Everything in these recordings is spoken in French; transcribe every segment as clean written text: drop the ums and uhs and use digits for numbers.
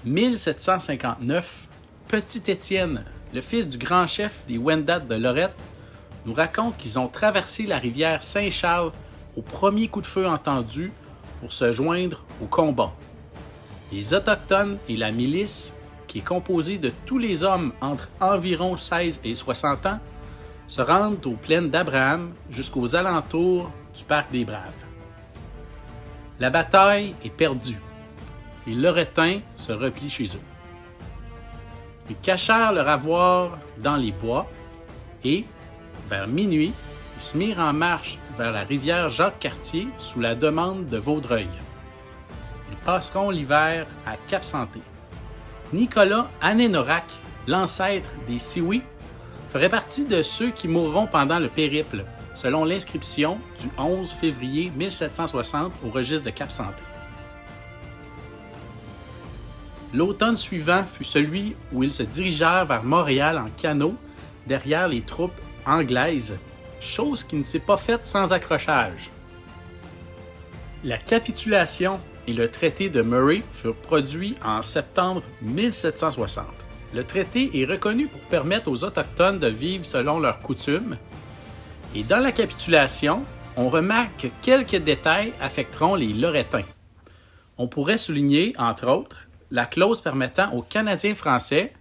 1759, Petit Étienne, le fils du grand chef des Wendat de Lorette, nous raconte qu'ils ont traversé la rivière Saint-Charles au premier coup de feu entendu pour se joindre au combat. Les Autochtones et la milice, qui est composée de tous les hommes entre environ 16 et 60 ans, se rendent aux plaines d'Abraham jusqu'aux alentours du Parc des Braves. La bataille est perdue. Les Lorettains se replient chez eux. Ils cachèrent leur avoir dans les bois et, vers minuit, ils se mirent en marche vers la rivière Jacques-Cartier sous la demande de Vaudreuil. Ils passeront l'hiver à Cap-Santé. Nicolas Anénorac, l'ancêtre des Sioux, ferait partie de ceux qui mourront pendant le périple, selon l'inscription du 11 février 1760 au registre de Cap-Santé. L'automne suivant fut celui où ils se dirigèrent vers Montréal en canot derrière les troupes anglaises, chose qui ne s'est pas faite sans accrochage. La capitulation et le traité de Murray furent produits en septembre 1760. Le traité est reconnu pour permettre aux Autochtones de vivre selon leurs coutumes. Et dans la capitulation, on remarque que quelques détails affecteront les Lorettains. On pourrait souligner, entre autres, la clause permettant aux Canadiens français,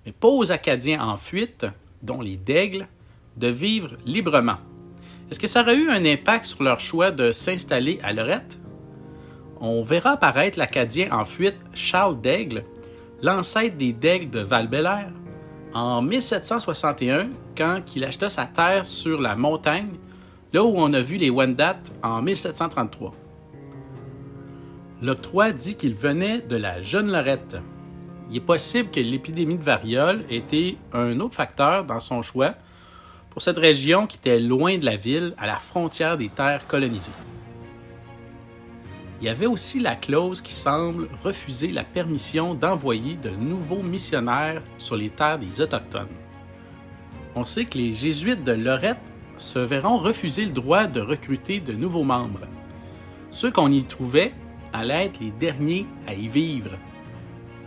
mais pas aux Acadiens en fuite, dont les Daigles, de vivre librement. Est-ce que ça aurait eu un impact sur leur choix de s'installer à Lorette? On verra apparaître l'Acadien en fuite Charles Daigle, l'ancêtre des Daigles de Val-Bélair, en 1761, quand il acheta sa terre sur la montagne, là où on a vu les Wendat en 1733. L'octroi dit qu'il venait de la jeune Lorette. Il est possible que l'épidémie de variole ait été un autre facteur dans son choix pour cette région qui était loin de la ville, à la frontière des terres colonisées. Il y avait aussi la clause qui semble refuser la permission d'envoyer de nouveaux missionnaires sur les terres des Autochtones. On sait que les Jésuites de Lorette se verront refuser le droit de recruter de nouveaux membres. Ceux qu'on y trouvait allaient être les derniers à y vivre.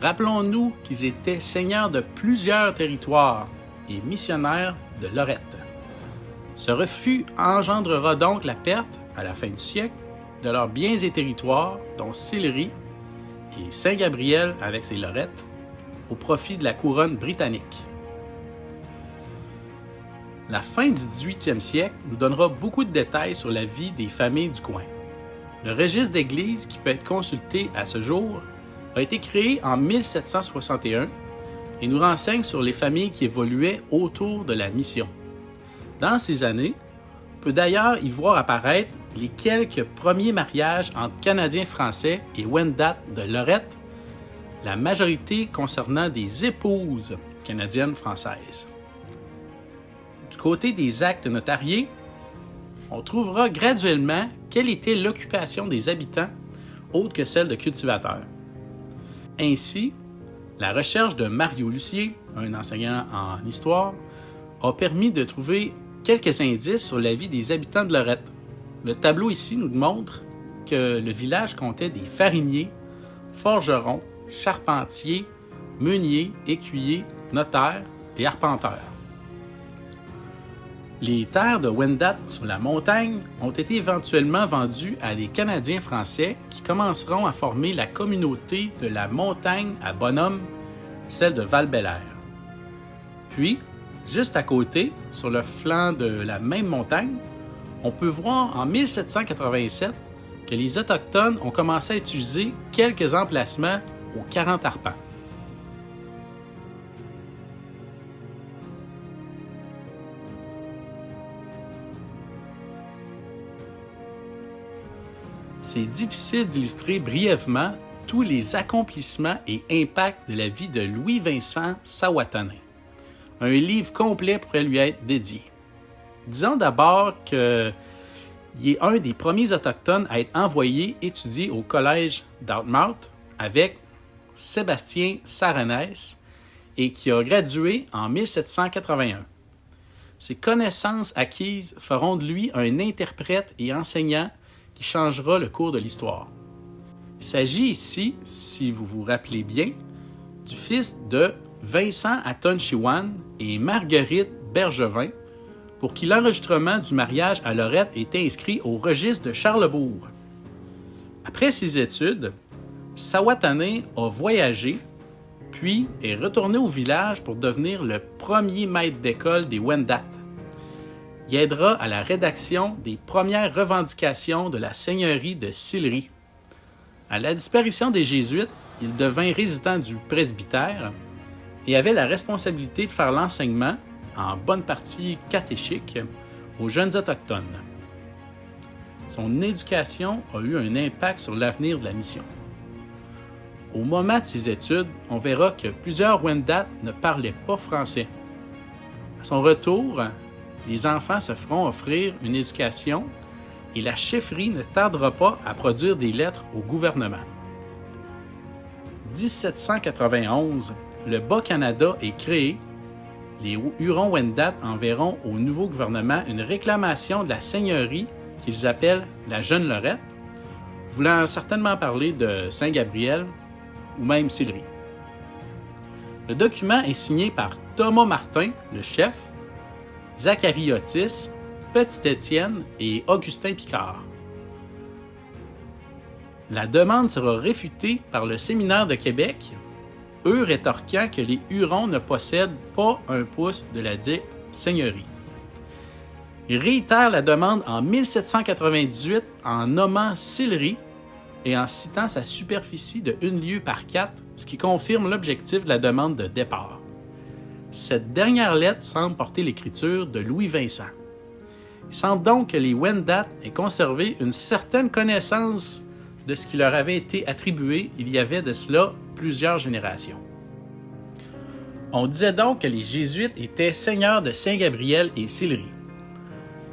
Rappelons-nous qu'ils étaient seigneurs de plusieurs territoires et missionnaires de Lorette. Ce refus engendrera donc la perte, à la fin du siècle, de leurs biens et territoires, dont Sillery et Saint-Gabriel avec ses Lorettes, au profit de la couronne britannique. La fin du 18e siècle nous donnera beaucoup de détails sur la vie des familles du coin. Le registre d'église, qui peut être consulté à ce jour, a été créé en 1761 et nous renseigne sur les familles qui évoluaient autour de la mission. Dans ces années, on peut d'ailleurs y voir apparaître les quelques premiers mariages entre Canadiens français et Wendat de Lorette, la majorité concernant des épouses canadiennes françaises. Du côté des actes notariés, on trouvera graduellement quelle était l'occupation des habitants autre que celle de cultivateurs. Ainsi, la recherche de Mario Lucier, un enseignant en histoire, a permis de trouver quelques indices sur la vie des habitants de Lorette. Le tableau ici nous montre que le village comptait des fariniers, forgerons, charpentiers, meuniers, écuyers, notaires et arpenteurs. Les terres de Wendat sur la montagne ont été éventuellement vendues à des Canadiens français qui commenceront à former la communauté de la montagne à Bonhomme, celle de Val-Bélair. Puis, juste à côté, sur le flanc de la même montagne, on peut voir en 1787 que les Autochtones ont commencé à utiliser quelques emplacements aux 40 arpents. C'est difficile d'illustrer brièvement tous les accomplissements et impacts de la vie de Louis-Vincent Sawatanin. Un livre complet pourrait lui être dédié. Disons d'abord qu'il est un des premiers Autochtones à être envoyé étudier au collège Dartmouth avec Sébastien Saranès et qui a gradué en 1781. Ses connaissances acquises feront de lui un interprète et enseignant qui changera le cours de l'histoire. Il s'agit ici, si vous vous rappelez bien, du fils de Vincent Aton-Chiwan et Marguerite Bergevin, pour qui l'enregistrement du mariage à Lorette était inscrit au registre de Charlebourg. Après ses études, Sawatane a voyagé, puis est retourné au village pour devenir le premier maître d'école des Wendat. Il aidera à la rédaction des premières revendications de la seigneurie de Sillery. À la disparition des Jésuites, il devint résident du presbytère et avait la responsabilité de faire l'enseignement, en bonne partie catéchique, aux jeunes autochtones. Son éducation a eu un impact sur l'avenir de la mission. Au moment de ses études, on verra que plusieurs Wendat ne parlaient pas français. À son retour, les enfants se feront offrir une éducation et la chefferie ne tardera pas à produire des lettres au gouvernement. 1791, le Bas-Canada est créé. Les Hurons-Wendat enverront au nouveau gouvernement une réclamation de la seigneurie qu'ils appellent la Jeune Lorette, voulant certainement parler de Saint-Gabriel ou même Sillery. Le document est signé par Thomas Martin, le chef, Zacharie Otis, Petit-Étienne et Augustin Picard. La demande sera réfutée par le Séminaire de Québec, eux rétorquant que les Hurons ne possèdent pas un pouce de la dite seigneurie. Ils réitèrent la demande en 1798 en nommant Sillery et en citant sa superficie de 1 lieue par 4, ce qui confirme l'objectif de la demande de départ. Cette dernière lettre semble porter l'écriture de Louis Vincent. Il semble donc que les Wendat aient conservé une certaine connaissance de ce qui leur avait été attribué il y avait de cela plusieurs générations. On disait donc que les Jésuites étaient seigneurs de Saint-Gabriel et Sillery.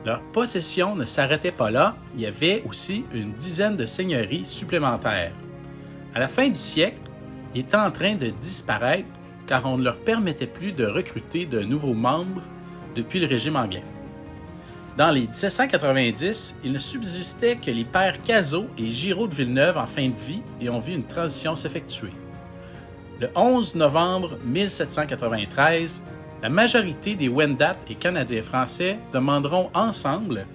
Leur possession ne s'arrêtait pas là, il y avait aussi une dizaine de seigneuries supplémentaires. À la fin du siècle, ils étaient en train de disparaître car on ne leur permettait plus de recruter de nouveaux membres depuis le régime anglais. Dans les 1790, il ne subsistait que les pères Cazot et Giraud de Villeneuve en fin de vie et ont vu une transition s'effectuer. Le 11 novembre 1793, la majorité des Wendat et Canadiens français demanderont ensemble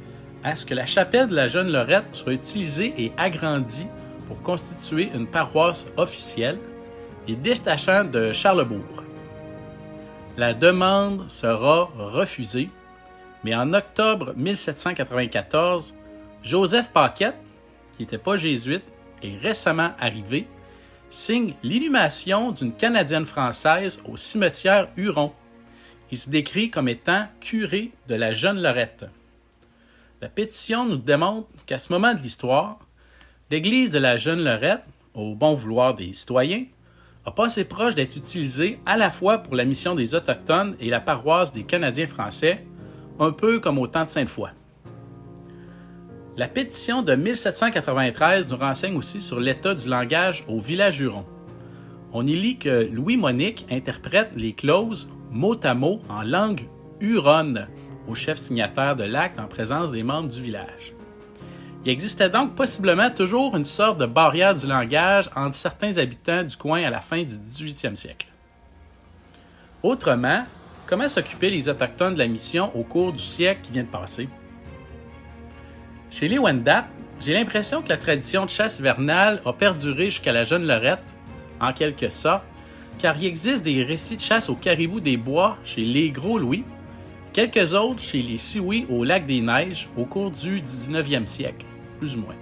à ce que la chapelle de la Jeune Lorette soit utilisée et agrandie pour constituer une paroisse officielle, les détachant de Charlebourg. La demande sera refusée, mais en octobre 1794, Joseph Paquette, qui n'était pas jésuite et récemment arrivé, signe l'inhumation d'une Canadienne française au cimetière Huron. Il se décrit comme étant curé de la Jeune Lorette. La pétition nous démontre qu'à ce moment de l'histoire, l'église de la Jeune Lorette, au bon vouloir des citoyens, a passé proche d'être utilisée à la fois pour la mission des Autochtones et la paroisse des Canadiens français, un peu comme au temps de Sainte-Foy. La pétition de 1793 nous renseigne aussi sur l'état du langage au village Huron. On y lit que Louis Monique interprète les clauses mot à mot en langue huronne au chef signataire de l'acte en présence des membres du village. Il existait donc possiblement toujours une sorte de barrière du langage entre certains habitants du coin à la fin du 18e siècle. Autrement, comment s'occupaient les Autochtones de la mission au cours du siècle qui vient de passer? Chez les Wendat, j'ai l'impression que la tradition de chasse hivernale a perduré jusqu'à la Jeune Lorette, en quelque sorte, car il existe des récits de chasse au caribou des bois chez les Gros Louis, quelques autres chez les Sioux au lac des Neiges au cours du 19e siècle, plus ou moins.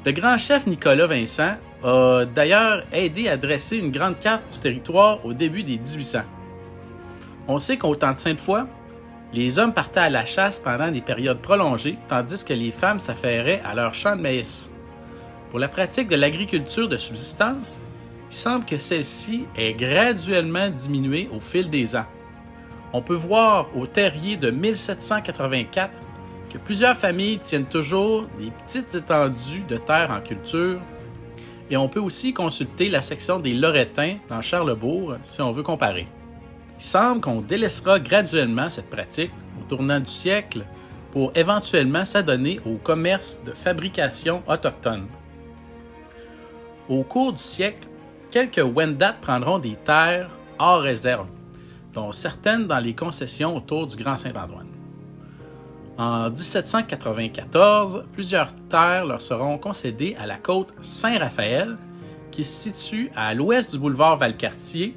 Le grand chef Nicolas Vincent a d'ailleurs aidé à dresser une grande carte du territoire au début des 1800. On sait qu'au temps de Sainte-Foy, les hommes partaient à la chasse pendant des périodes prolongées, tandis que les femmes s'affairaient à leur champ de maïs. Pour la pratique de l'agriculture de subsistance, il semble que celle-ci ait graduellement diminué au fil des ans. On peut voir au terrier de 1784 que plusieurs familles tiennent toujours des petites étendues de terre en culture, et on peut aussi consulter la section des Lorettains dans Charlebourg si on veut comparer. Il semble qu'on délaissera graduellement cette pratique au tournant du siècle pour éventuellement s'adonner au commerce de fabrication autochtone. Au cours du siècle, quelques Wendat prendront des terres hors réserve, dont certaines dans les concessions autour du Grand Saint-Antoine. En 1794, plusieurs terres leur seront concédées à la côte Saint-Raphaël, qui se situe à l'ouest du boulevard Valcartier,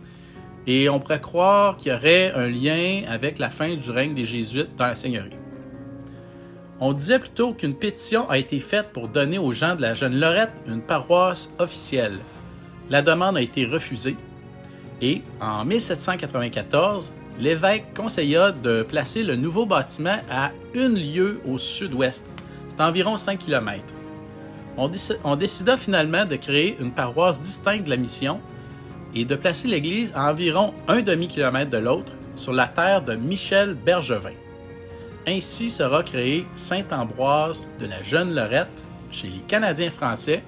et on pourrait croire qu'il y aurait un lien avec la fin du règne des Jésuites dans la seigneurie. On disait plutôt qu'une pétition a été faite pour donner aux gens de la Jeune Lorette une paroisse officielle. La demande a été refusée et, en 1794, l'évêque conseilla de placer le nouveau bâtiment à 1 lieue au sud-ouest. C'est environ 5 km. On décida finalement de créer une paroisse distincte de la mission et de placer l'église à environ un demi-kilomètre de l'autre sur la terre de Michel Bergevin. Ainsi sera créée Saint-Ambroise de la Jeune Lorette chez les Canadiens français,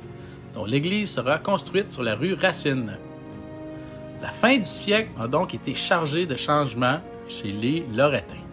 dont l'église sera construite sur la rue Racine. La fin du siècle a donc été chargée de changements chez les Lorettains.